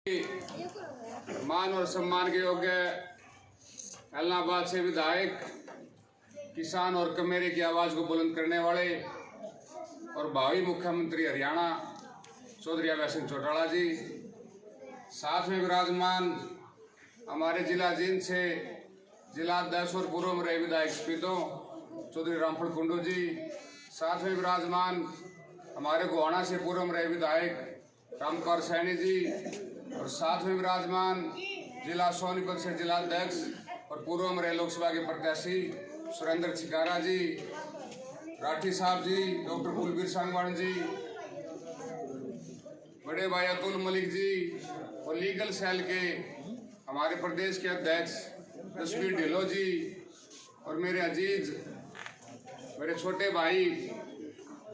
मान और सम्मान के योग्य एलनाबाद से विधायक, किसान और कमेरे की आवाज को बुलंद करने वाले और भावी मुख्यमंत्री हरियाणा चौधरी अभय सिंह चौटाला जी, साथ में विराजमान हमारे जिला जींद से जिला अध्यक्ष और पूर्व में रहे विधायक स्पीतो चौधरी रामफल कुंडू जी, साथ में विराजमान हमारे गोहाना से पूर्व में रहे विधायक रामकुमार सैनी जी, और साथ में विराजमान जिला सोनीपत से जिला अध्यक्ष और पूर्व में रहे लोकसभा के प्रत्याशी सुरेंद्र छिकारा जी, राठी साहब जी, डॉक्टर कुलबीर सांगवान जी, बड़े भाई अतुल मलिक जी और लीगल सेल के हमारे प्रदेश के अध्यक्ष तस्वीर ढिल्लो जी, और मेरे अजीज मेरे छोटे भाई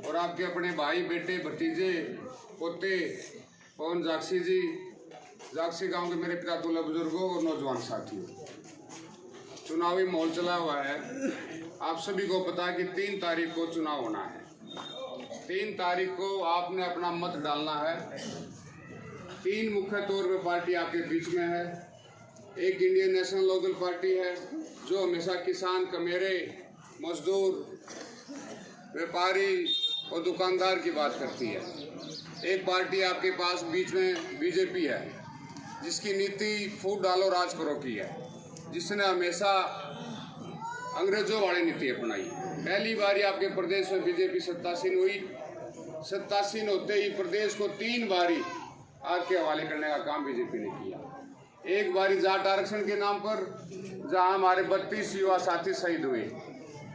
और आपके अपने भाई बेटे भतीजे पोते पवन जाक्सी जी, जाक्सी गांव के मेरे पिता तुल्य बुजुर्गों और नौजवान साथियों, चुनावी माहौल चला हुआ है। आप सभी को पता है कि 3 तारीख को चुनाव होना है। 3 तारीख को आपने अपना मत डालना है। 3 मुख्य तौर पे पार्टी आपके बीच में है। एक इंडियन नेशनल लोकदल पार्टी है जो हमेशा किसान, कमेरे, मजदूर, व्यापारी और दुकानदार की बात करती है। एक पार्टी आपके पास बीच में बीजेपी है जिसकी नीति फूट डालो राज करो की है, जिसने हमेशा अंग्रेजों वाली नीति अपनाई। पहली बारी आपके प्रदेश में बीजेपी सत्तासीन हुई। सत्तासीन होते ही प्रदेश को 3 बारी आग के हवाले करने का काम बीजेपी ने किया। एक बारी जाट आरक्षण के नाम पर जहां हमारे 32 युवा साथी शहीद हुए,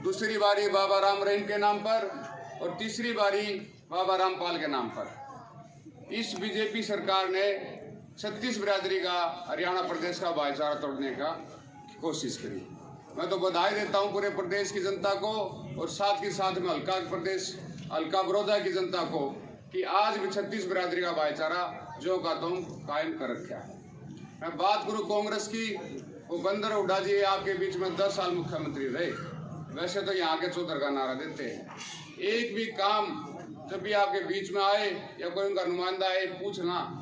दूसरी बारी बाबा राम रहीम के नाम पर, और तीसरी बारी बाबा रामपाल के नाम पर। इस बीजेपी सरकार ने 36 बिरादरी का हरियाणा प्रदेश का भाईचारा तोड़ने का कोशिश करी। मैं तो बधाई देता हूं पूरे प्रदेश की जनता को और साथ ही साथ में हल्का बड़ौदा की जनता को कि आज भी 36 बिरादरी का भाईचारा जो का तुम कायम कर रखा है। मैं बात करूं कांग्रेस की, वो बंदर हुड्डा जी आपके बीच में 10 साल मुख्यमंत्री रहे। वैसे तो यहाँ के चौधर का नारा देते हैं, एक भी काम जब भी आपके बीच में आए या कोई उनका नुमाइंदा आए, पूछना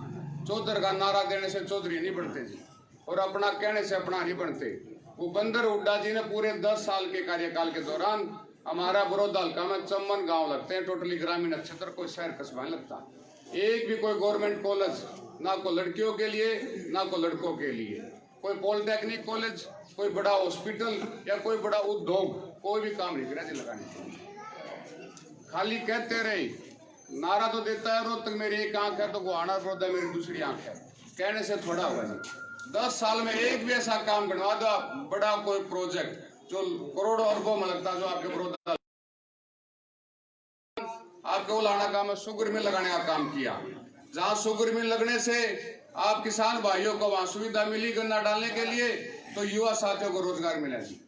चौधर का नारा देने से चौधरी नहीं बनते जी, और अपना कहने से अपना नहीं बनते। वो बंदर हुड्डा जी ने पूरे 10 साल के कार्यकाल के दौरान हमारा बड़ौदा हल्का में चम्मन गांव लगते हैं, टोटली ग्रामीण क्षेत्र, कोई शहर कस्बा नहीं लगता। एक भी कोई गवर्नमेंट कॉलेज ना को लड़कियों के लिए ना को लड़कों के लिए, कोई पॉलिटेक्निक कॉलेज, कोई बड़ा हॉस्पिटल या कोई बड़ा उद्योग, कोई भी काम नहीं करा जी लगाने के लिए। खाली कहते रहे, नारा तो देता है रोहतक मेरी एक आंख है तो गोहाना बड़ौदा मेरी दूसरी आंख है, कहने से थोड़ा होगा जी। 10 साल में एक भी ऐसा काम बनवा दो, बड़ा कोई प्रोजेक्ट जो करोड़ों अरबों में लगता, जो आपके बड़ौदा आपके उलाना काम है शुगर मिल लगाने का काम किया। जहां शुगर मिल लगने से आप किसान भाइयों को वहां सुविधा मिली गन्ना डालने के लिए, तो युवा साथियों को रोजगार मिला जी।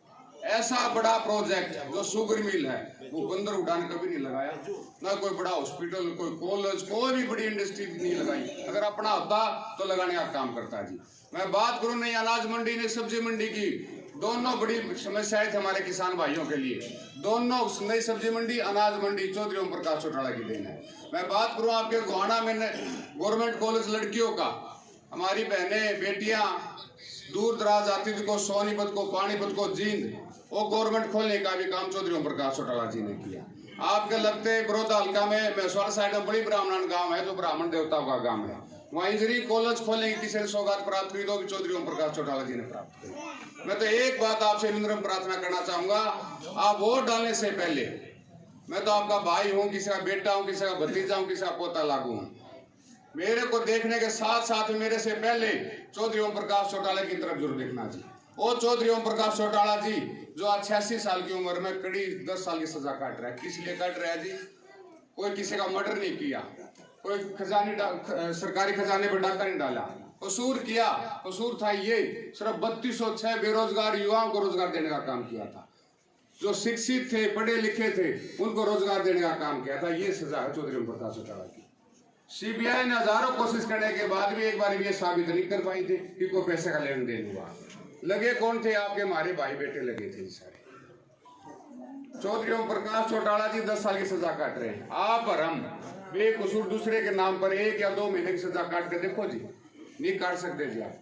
ऐसा बड़ा प्रोजेक्ट जो शुगर मिल है वो बंदर हुड्डा ने कभी नहीं लगाया, ना कोई बड़ा हॉस्पिटल, कोई कॉलेज, कोई भी बड़ी इंडस्ट्री नहीं लगाई। अगर अपना होता तो लगाने का काम करता जी। मैं बात करूं नहीं अनाज मंडी नहीं सब्जी मंडी की, दोनों बड़ी समस्याएं थे हमारे किसान भाइयों के लिए। दोनों नई सब्जी मंडी, अनाज मंडी चौधरी ओम प्रकाश चौटाला की देन है। मैं बात करूं आपके गोहाना में गवर्नमेंट कॉलेज लड़कियों का, हमारी बहनें बेटियां दूर दराज आती थी को सोनीपत को, पानीपत को, जींद, वो गवर्नमेंट खोलने का भी काम चौधरी ओम प्रकाश चौटाला जी ने किया। आपके लगते बड़ौदा हल्का में मैसवाड़ा साइड में बड़ी ब्राह्मण गांव है जो ब्राह्मण देवताओं का गांव है, वहाँ इंजीनियरिंग कॉलेज खोलने की किसी ने सौगात प्राप्त करी तो भी चौधरी ओम प्रकाश चौटाला जी ने प्राप्त की। मैं तो एक बात आपसे विनम्र प्रार्थना करना चाहूंगा, आप वोट डालने से पहले, मैं तो आपका भाई हूँ, किसी का बेटा हूँ, किसी का भतीजा हूँ, किसी का पोता लागू हूँ, मेरे को देखने के साथ साथ मेरे से पहले चौधरी ओम प्रकाश चौटाला की तरफ जरूर देखना जी। ओ चौधरी ओम प्रकाश चौटाला जी जो आज 86 साल की उम्र में कड़ी 10 साल की सजा काट रहा है, किस लिए काट रहा है जी? कोई किसी का मर्डर नहीं किया, कोई सरकारी खजाने पर डाका नहीं डाला, कसूर किया, कसूर था ये सिर्फ 3206 बेरोजगार युवाओं को रोजगार देने का काम किया था। जो शिक्षित थे, पढ़े लिखे थे, उनको रोजगार देने का काम किया था। ये सजा है चौधरी ओम प्रकाश चौटाला की। सीबीआई ने हजारों कोशिश करने के बाद भी एक बार भी ये साबित नहीं कर पाई थी कि कोई पैसे का लेन देन हुआ। लगे कौन थे? आपके हमारे भाई बेटे लगे थे सारे। चौधरी ओम प्रकाश चौटाला जी 10 साल की सजा काट रहे हैं। आप और हम बेकसूर दूसरे के नाम पर 1 या 2 महीने की सजा काट के देखो जी, नहीं काट सकते जी आप।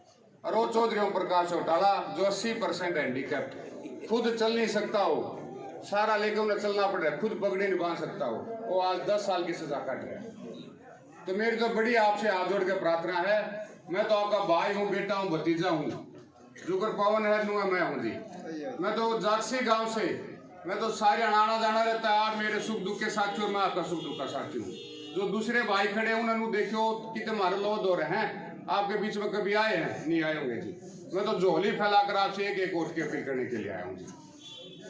और वो चौधरी ओम प्रकाश चौटाला जो 80% हैंडीकैप्ट, खुद चल नहीं सकता हो, सारा लेके उन्हें चलना पड़ रहा है, खुद पगड़ी नहीं बांध सकता हो, वो आज 10 साल की सजा काट रहा है। तो मेरी तो बड़ी आपसे हाथ जोड़ के प्रार्थना है, मैं तो आपका भाई हूँ, बेटा हूँ, भतीजा हूँ, जुगर पवन है लूंगा मैं हूँ जी। मैं तो जागसी गांव से, मैं तो सारे आना जाना रहता है, आप मेरे सुख दुख के साथी हो, मैं आपका सुख दुख का साथी हूँ। जो दूसरे भाई खड़े उन्होंने देखो कितने मारे लोग दो रहे हैं, आपके बीच में कभी आए हैं? नहीं आए होंगे जी। मैं तो झोली फैलाकर आपसे एक एक वोट की अपील करने के लिए आया हूँ जी।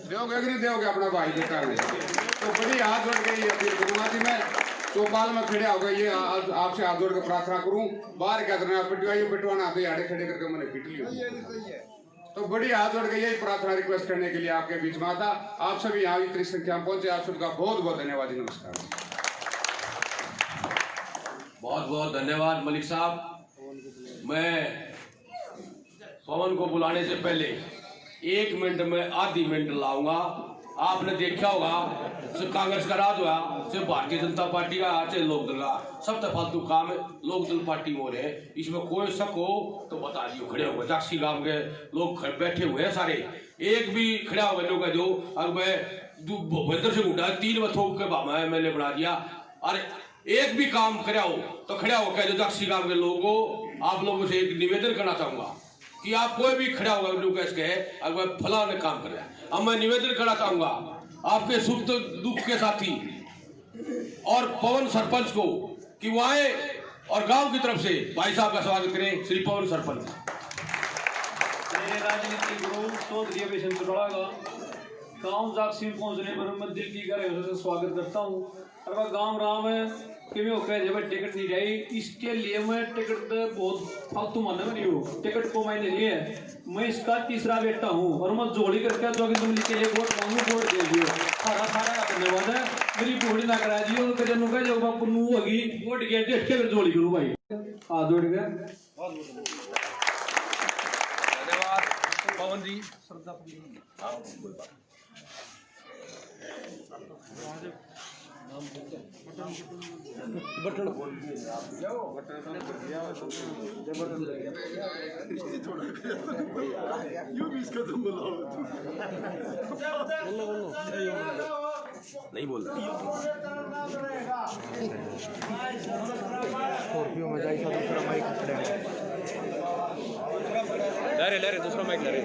दोगे कि नहीं दोगे अपना भाई बेटा में? तो बड़ी हाथ जोड़ के ये अपील करूंगा जी। मैं चौपाल में खड़े हो गए, ये आपसे हाथ जोड़ के प्रार्थना करूं, बाहर क्या करना, पिटवाना तो आड़े खड़े करके मैंने पिट लिया। तो बड़ी हाथ जोड़ के यही प्रार्थना रिक्वेस्ट करने के लिए आपके बीच में आता। आप सभी यहाँ इतनी संख्या में पहुंचे, आप सबका बहुत बहुत धन्यवाद जी। नमस्कार। बहुत बहुत धन्यवाद मलिक साहब। मैं पवन को बुलाने से पहले 1 मिनट में आधी मिनट लाऊंगा। आपने देखा होगा सिर्फ कांग्रेस का राज हुआ, सिर्फ भारतीय जनता पार्टी का, चाहे लोकदल का, सब तो फालतू काम है लोकदल पार्टी हो रहे हैं। इसमें कोई शक हो तो बता दियो। खड़े हो गए जाक्सी गांव के लोग बैठे हुए हैं सारे, एक भी खड़ा हो गए लोग जो अब मैं भूपेंद्र सिंह हुड्डा 3 में थोक के भामा है मैंने बना दिया। अरे एक भी काम खड़ा हो तो खड़ा हो कह दो जाक्सी गांव के लोगों। आप लोगों से एक निवेदन करना चाहूंगा कि आप कोई भी खड़ा होगा लोग कहे अगर फला ने काम कर रहा है, अब मैं निवेदन करना चाहूंगा आपके सुख दुख के साथी और पवन सरपंच को कि वो आए और गांव की तरफ से भाई साहब का स्वागत करें। श्री पवन सरपंच। मेरे राजनीतिक गुरु चौधरी अभिषेक चौटाला का गाँव जागसी में पहुंचने पर मैं दिल की गहराइयों से स्वागत करता हूँ। और वह गाँव राम है कि मैं होकर जब टिकट नहीं जाई, इसके लिए मैं टिकट बहुत फालतू मानने में नहीं हूँ। टिकट को मैंने लिए मैं इसका तीसरा बेटा हूँ और मैं जोड़ी करके जो कि तुम लिखे एक वोट मांगू वोट दे दियो। सारा सारा धन्यवाद है। मेरी बोड़ी ना करा दी और कजन का जो बापू नू होगी वोट के डेट के जोड़ी करूँ भाई। हाथ जोड़ के धन्यवाद पवन जी। बटन नहीं बोल स्कॉर्पियो में जाए दूसरा माइक ले रहे दूसरा माइक ले रहे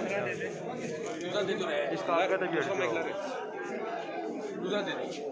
दूसरा दे दो रे। इसका आगे तो दूसरा माइक ले रहे दूसरा दे दो।